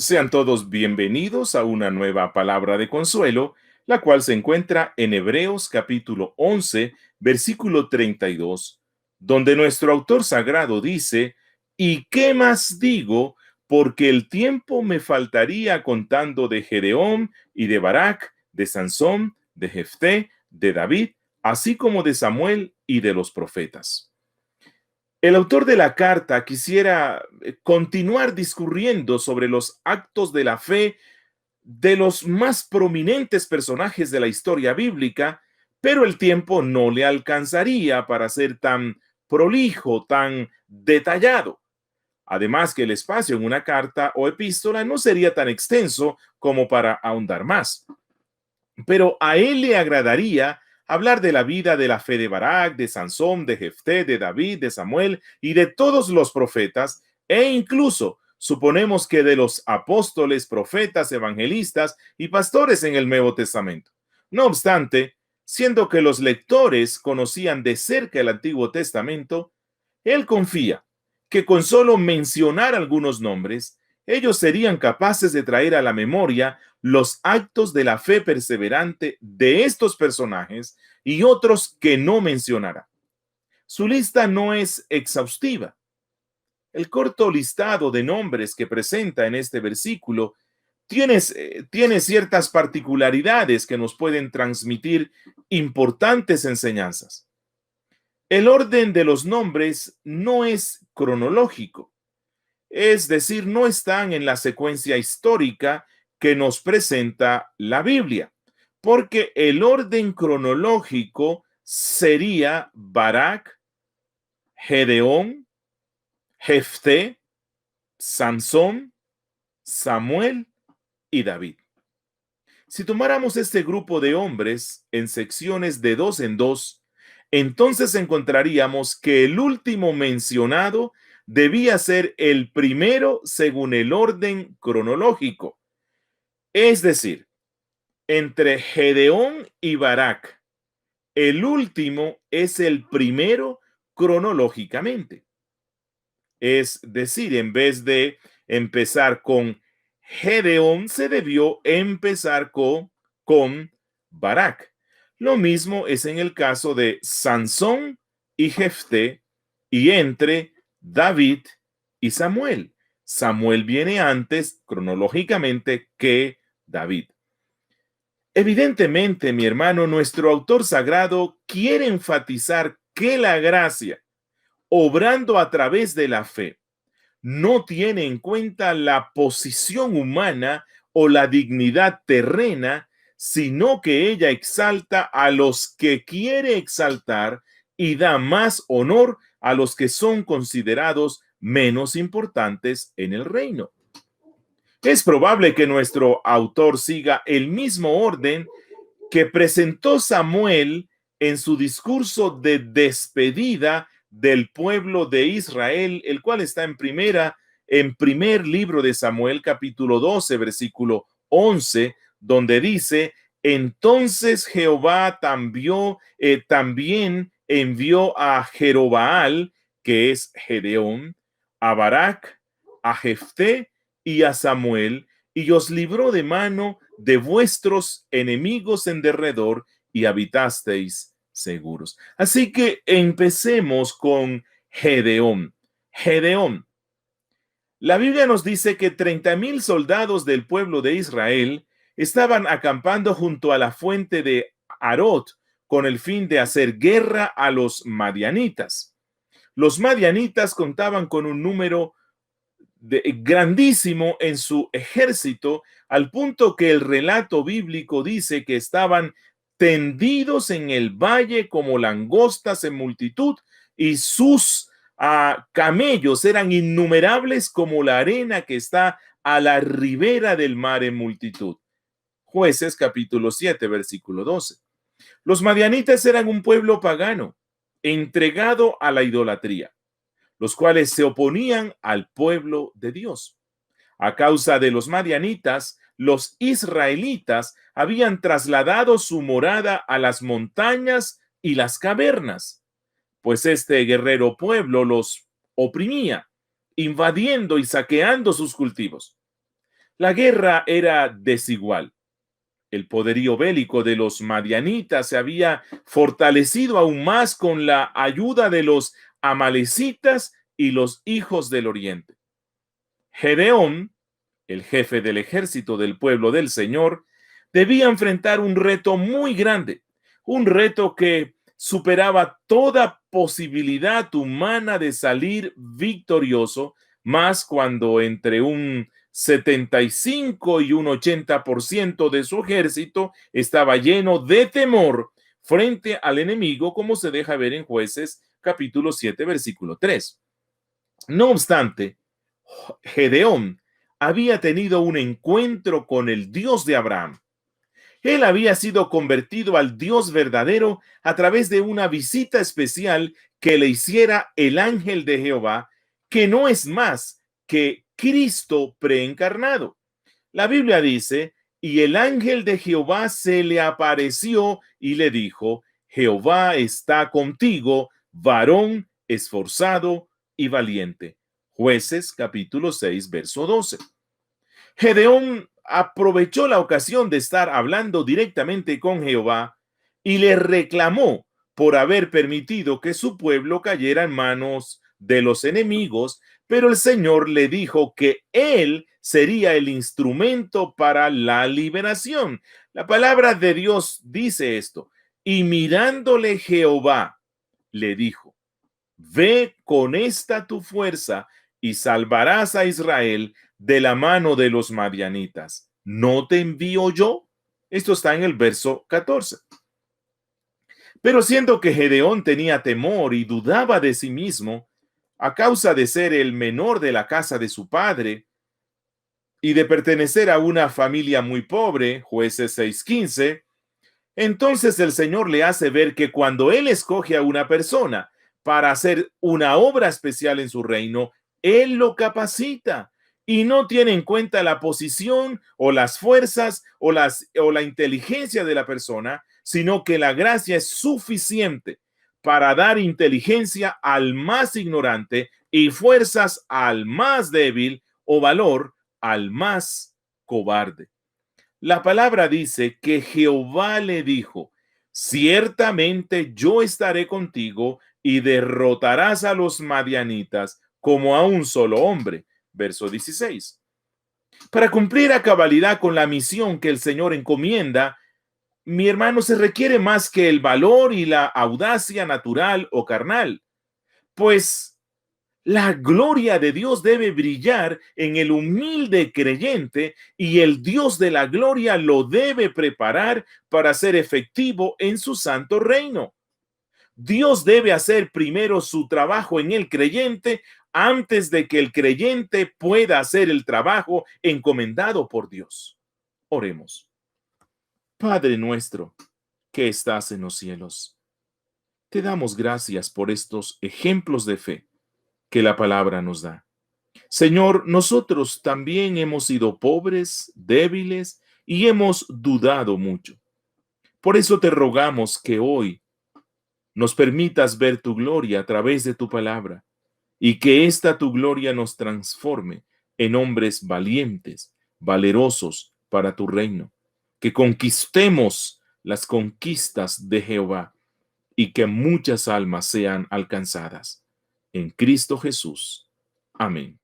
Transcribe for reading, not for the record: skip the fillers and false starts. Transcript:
Sean todos bienvenidos a una nueva palabra de consuelo, la cual se encuentra en Hebreos capítulo 11, versículo 32, donde nuestro autor sagrado dice: ¿Y qué más digo? Porque el tiempo me faltaría contando de Gedeón y de Barak, de Sansón, de Jefté, de David, así como de Samuel y de los profetas. El autor de la carta quisiera continuar discurriendo sobre los actos de la fe de los más prominentes personajes de la historia bíblica, pero el tiempo no le alcanzaría para ser tan prolijo, tan detallado. Además que el espacio en una carta o epístola no sería tan extenso como para ahondar más. Pero a él le agradaría hablar de la vida de la fe de Barak, de Sansón, de Jefté, de David, de Samuel y de todos los profetas, e incluso suponemos que de los apóstoles, profetas, evangelistas y pastores en el Nuevo Testamento. No obstante, siendo que los lectores conocían de cerca el Antiguo Testamento, él confía que con solo mencionar algunos nombres, ellos serían capaces de traer a la memoria los actos de la fe perseverante de estos personajes y otros que no mencionará. Su lista no es exhaustiva. El corto listado de nombres que presenta en este versículo tiene ciertas particularidades que nos pueden transmitir importantes enseñanzas. El orden de los nombres no es cronológico, es decir, no están en la secuencia histórica que nos presenta la Biblia, porque el orden cronológico sería Barak, Gedeón, Jefté, Sansón, Samuel y David. Si tomáramos este grupo de hombres en secciones de dos en dos, entonces encontraríamos que el último mencionado debía ser el primero según el orden cronológico. Es decir, entre Gedeón y Barak, el último es el primero cronológicamente. Es decir, en vez de empezar con Gedeón, se debió empezar con Barak. Lo mismo es en el caso de Sansón y Jefté, y entre David y Samuel. Samuel viene antes cronológicamente que David. Evidentemente, mi hermano, nuestro autor sagrado quiere enfatizar que la gracia, obrando a través de la fe, no tiene en cuenta la posición humana o la dignidad terrena, sino que ella exalta a los que quiere exaltar y da más honor a los que son considerados menos importantes en el reino. Es probable que nuestro autor siga el mismo orden que presentó Samuel en su discurso de despedida del pueblo de Israel, el cual está en primer libro de Samuel, capítulo 12, versículo 11, donde dice: entonces Jehová también envió a Jerobaal, que es Gedeón, a Barak, a Jefté y a Samuel, y os libró de mano de vuestros enemigos en derredor, y habitasteis seguros. Así que empecemos con Gedeón. Gedeón. La Biblia nos dice que 30,000 soldados del pueblo de Israel estaban acampando junto a la fuente de Arot con el fin de hacer guerra a los madianitas. Los madianitas contaban con un número grandísimo en su ejército, al punto que el relato bíblico dice que estaban tendidos en el valle como langostas en multitud, y sus camellos eran innumerables como la arena que está a la ribera del mar en multitud. Jueces capítulo 7, versículo 12. Los madianitas eran un pueblo pagano, entregado a la idolatría, los cuales se oponían al pueblo de Dios. A causa de los madianitas, los israelitas habían trasladado su morada a las montañas y las cavernas, pues este guerrero pueblo los oprimía, invadiendo y saqueando sus cultivos. La guerra era desigual. El poderío bélico de los madianitas se había fortalecido aún más con la ayuda de los amalecitas y los hijos del oriente. Gedeón, el jefe del ejército del pueblo del Señor, debía enfrentar un reto muy grande, un reto que superaba toda posibilidad humana de salir victorioso, más cuando entre un 75 y un 80% de su ejército estaba lleno de temor frente al enemigo, como se deja ver en Jueces capítulo 7, versículo 3. No obstante, Gedeón había tenido un encuentro con el Dios de Abraham. Él había sido convertido al Dios verdadero a través de una visita especial que le hiciera el ángel de Jehová, que no es más que Cristo preencarnado. La Biblia dice, y el ángel de Jehová se le apareció y le dijo, Jehová está contigo, varón esforzado y valiente. Jueces capítulo 6, verso 12. Gedeón aprovechó la ocasión de estar hablando directamente con Jehová y le reclamó por haber permitido que su pueblo cayera en manos de los enemigos, pero el Señor le dijo que él sería el instrumento para la liberación. La palabra de Dios dice esto, y mirándole Jehová le dijo, ve con esta tu fuerza y salvarás a Israel de la mano de los madianitas. ¿No te envío yo? Esto está en el verso 14. Pero siendo que Gedeón tenía temor y dudaba de sí mismo, a causa de ser el menor de la casa de su padre y de pertenecer a una familia muy pobre, Jueces 6:15, entonces el Señor le hace ver que cuando Él escoge a una persona para hacer una obra especial en su reino, Él lo capacita y no tiene en cuenta la posición o las fuerzas o la inteligencia de la persona, sino que la gracia es suficiente para dar inteligencia al más ignorante y fuerzas al más débil o valor al más cobarde. La palabra dice que Jehová le dijo, ciertamente yo estaré contigo y derrotarás a los madianitas como a un solo hombre. Verso 16. Para cumplir a cabalidad con la misión que el Señor encomienda, mi hermano, se requiere más que el valor y la audacia natural o carnal, pues la gloria de Dios debe brillar en el humilde creyente y el Dios de la gloria lo debe preparar para ser efectivo en su santo reino. Dios debe hacer primero su trabajo en el creyente antes de que el creyente pueda hacer el trabajo encomendado por Dios. Oremos. Padre nuestro, que estás en los cielos, te damos gracias por estos ejemplos de fe que la palabra nos da. Señor, nosotros también hemos sido pobres, débiles y hemos dudado mucho. Por eso te rogamos que hoy nos permitas ver tu gloria a través de tu palabra y que esta tu gloria nos transforme en hombres valientes, valerosos para tu reino, que conquistemos las conquistas de Jehová y que muchas almas sean alcanzadas. En Cristo Jesús. Amén.